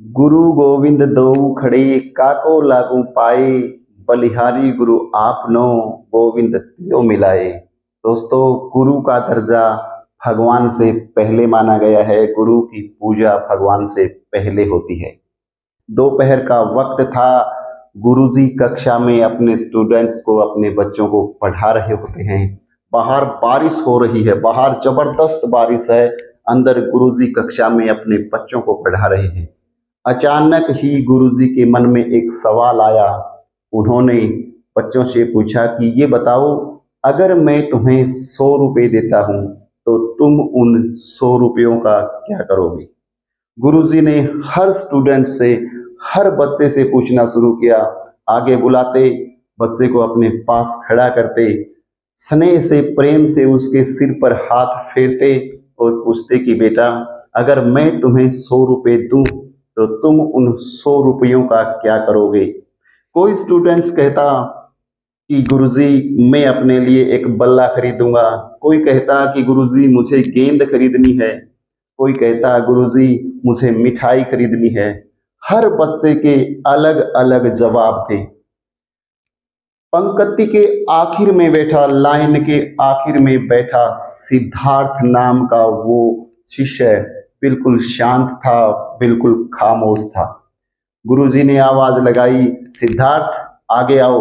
गुरु गोविंद दोऊ खड़े काको लागू पाए, बलिहारी गुरु आपनो गोविंद तियो मिलाए। दोस्तों, गुरु का दर्जा भगवान से पहले माना गया है। गुरु की पूजा भगवान से पहले होती है। दोपहर का वक्त था। गुरुजी कक्षा में अपने स्टूडेंट्स को, अपने बच्चों को पढ़ा रहे होते हैं। बाहर बारिश हो रही है, बाहर जबरदस्त बारिश है। अंदर गुरुजी कक्षा में अपने बच्चों को पढ़ा रहे हैं। अचानक ही गुरुजी के मन में एक सवाल आया। उन्होंने बच्चों से पूछा कि ये बताओ, अगर मैं तुम्हें 100 रुपये देता हूं तो तुम उन 100 रुपयों का क्या करोगे? गुरुजी ने हर स्टूडेंट से, हर बच्चे से पूछना शुरू किया। आगे बुलाते, बच्चे को अपने पास खड़ा करते, स्नेह से, प्रेम से उसके सिर पर हाथ फेरते और पूछते कि बेटा, अगर मैं तुम्हें 100 रुपये दूं तो तुम उन 100 रुपयों का क्या करोगे? कोई स्टूडेंट्स कहता कि गुरुजी मैं अपने लिए एक बल्ला खरीदूंगा। कोई कहता कि गुरुजी मुझे गेंद खरीदनी है। कोई कहता गुरुजी मुझे मिठाई खरीदनी है। हर बच्चे के अलग अलग जवाब थे। पंक्ति के आखिर में बैठा, लाइन के आखिर में बैठा सिद्धार्थ नाम का वो शिष्य बिल्कुल शांत था, बिल्कुल खामोश था। गुरुजी ने आवाज लगाई, सिद्धार्थ आगे आओ।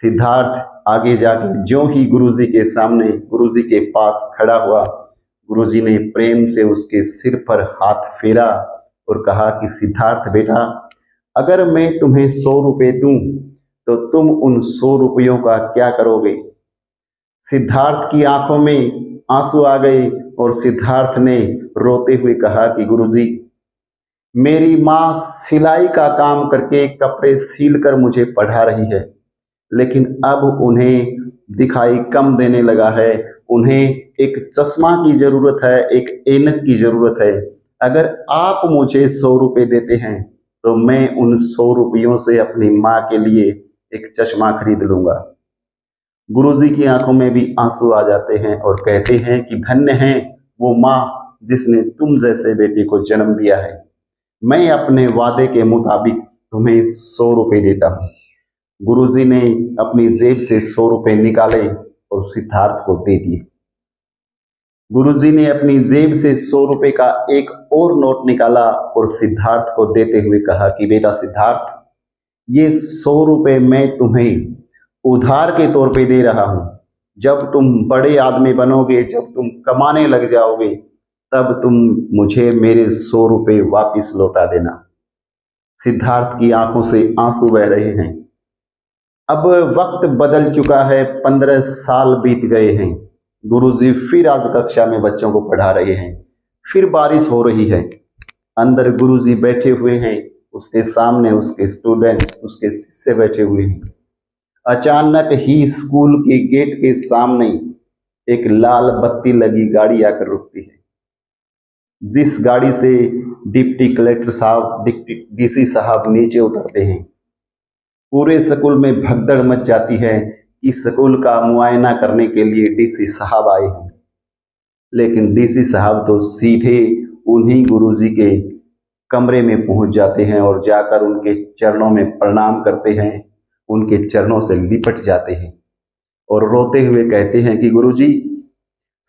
सिद्धार्थ आगे जाके ज्यों ही गुरुजी के सामने, गुरुजी के पास खड़ा हुआ, गुरुजी ने प्रेम से उसके सिर पर हाथ फेरा और कहा कि सिद्धार्थ बेटा, अगर मैं तुम्हें 100 रुपये दूं तो तुम उन 100 रुपयों का क्या करोगे? सिद्धार्थ की आंखों में आंसू आ गए और सिद्धार्थ ने रोते हुए कहा कि गुरुजी, मेरी माँ सिलाई का काम करके कपड़े सील कर मुझे पढ़ा रही है, लेकिन अब उन्हें दिखाई कम देने लगा है। उन्हें एक चश्मा की जरूरत है, एक ऐनक की जरूरत है। अगर आप मुझे 100 रुपये देते हैं तो मैं उन 100 रुपयों से अपनी माँ के लिए एक चश्मा खरीद लूंगा। गुरुजी की आंखों में भी आंसू आ जाते हैं और कहते हैं कि धन्य है वो माँ जिसने तुम जैसे बेटे को जन्म दिया है। मैं अपने वादे के मुताबिक तुम्हें 100 रुपये देता हूँ। गुरुजी ने अपनी जेब से 100 रुपये निकाले और सिद्धार्थ को दे दिए। गुरुजी ने अपनी जेब से 100 रुपये का एक और नोट निकाला और सिद्धार्थ को देते हुए कहा कि बेटा सिद्धार्थ, ये 100 रुपये मैं तुम्हें उधार के तौर पे दे रहा हूं। जब तुम बड़े आदमी बनोगे, जब तुम कमाने लग जाओगे, तब तुम मुझे मेरे 100 रुपये वापिस लौटा देना। सिद्धार्थ की आंखों से आंसू बह रहे हैं। अब वक्त बदल चुका है, 15 साल बीत गए हैं। गुरुजी फिर आज कक्षा में बच्चों को पढ़ा रहे हैं। फिर बारिश हो रही है। अंदर गुरुजी बैठे हुए हैं, उसके सामने उसके स्टूडेंट्स, उसके शिष्य बैठे हुए हैं। अचानक ही स्कूल के गेट के सामने एक लाल बत्ती लगी गाड़ी आकर रुकती है, जिस गाड़ी से डिप्टी कलेक्टर साहब, डीसी साहब नीचे उतरते हैं। पूरे स्कूल में भगदड़ मच जाती है कि स्कूल का मुआयना करने के लिए डीसी साहब आए हैं। लेकिन डीसी साहब तो सीधे उन्हीं गुरुजी के कमरे में पहुंच जाते हैं और जाकर उनके चरणों में प्रणाम करते हैं, उनके चरणों से लिपट जाते हैं और रोते हुए कहते हैं कि गुरुजी,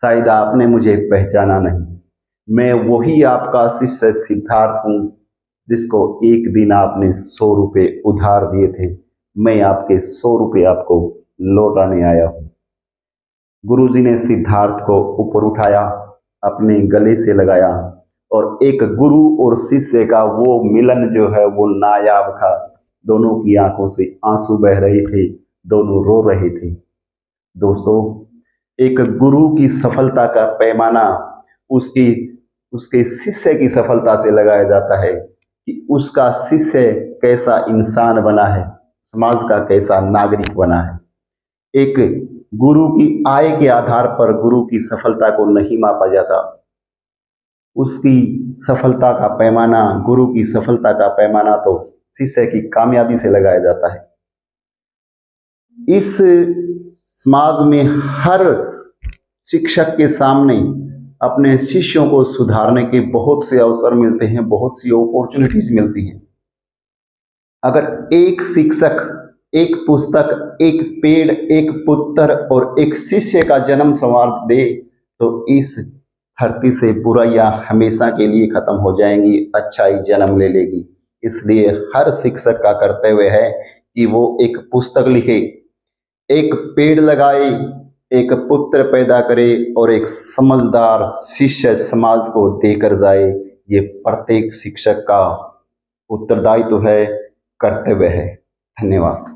शायद आपने मुझे पहचाना नहीं। मैं वही आपका शिष्य सिद्धार्थ हूँ जिसको एक दिन आपने 100 रुपये उधार दिए थे। मैं आपके 100 रुपये आपको लौटाने आया हूँ। गुरुजी ने सिद्धार्थ को ऊपर उठाया, अपने गले से लगाया और एक गुरु और शिष्य का वो मिलन जो है वो नायाब था। दोनों की आंखों से आंसू बह रहे थे, दोनों रो रहे थे। दोस्तों, एक गुरु की सफलता का पैमाना उसकी उसके शिष्य की सफलता से लगाया जाता है कि उसका शिष्य कैसा इंसान बना है, समाज का कैसा नागरिक बना है। एक गुरु की आय के आधार पर गुरु की सफलता को नहीं मापा जाता। उसकी सफलता का पैमाना, गुरु की सफलता का पैमाना तो शिष्य की कामयाबी से लगाया जाता है। इस समाज में हर शिक्षक के सामने, अपने शिष्यों को सुधारने के बहुत से अवसर मिलते हैं, बहुत सी अपॉर्चुनिटीज मिलती हैं। अगर एक शिक्षक, एक पुस्तक, एक पेड़, एक पुत्र और एक शिष्य का जन्म संवार दे तो इस धरती से बुराइयां हमेशा के लिए खत्म हो जाएंगी, अच्छाई जन्म ले लेगी। इसलिए हर शिक्षक का कर्तव्य है कि वो एक पुस्तक लिखे, एक पेड़ लगाए, एक पुत्र पैदा करे और एक समझदार शिष्य समाज को देकर जाए। ये प्रत्येक शिक्षक का उत्तरदायित्व है, कर्तव्य है। धन्यवाद।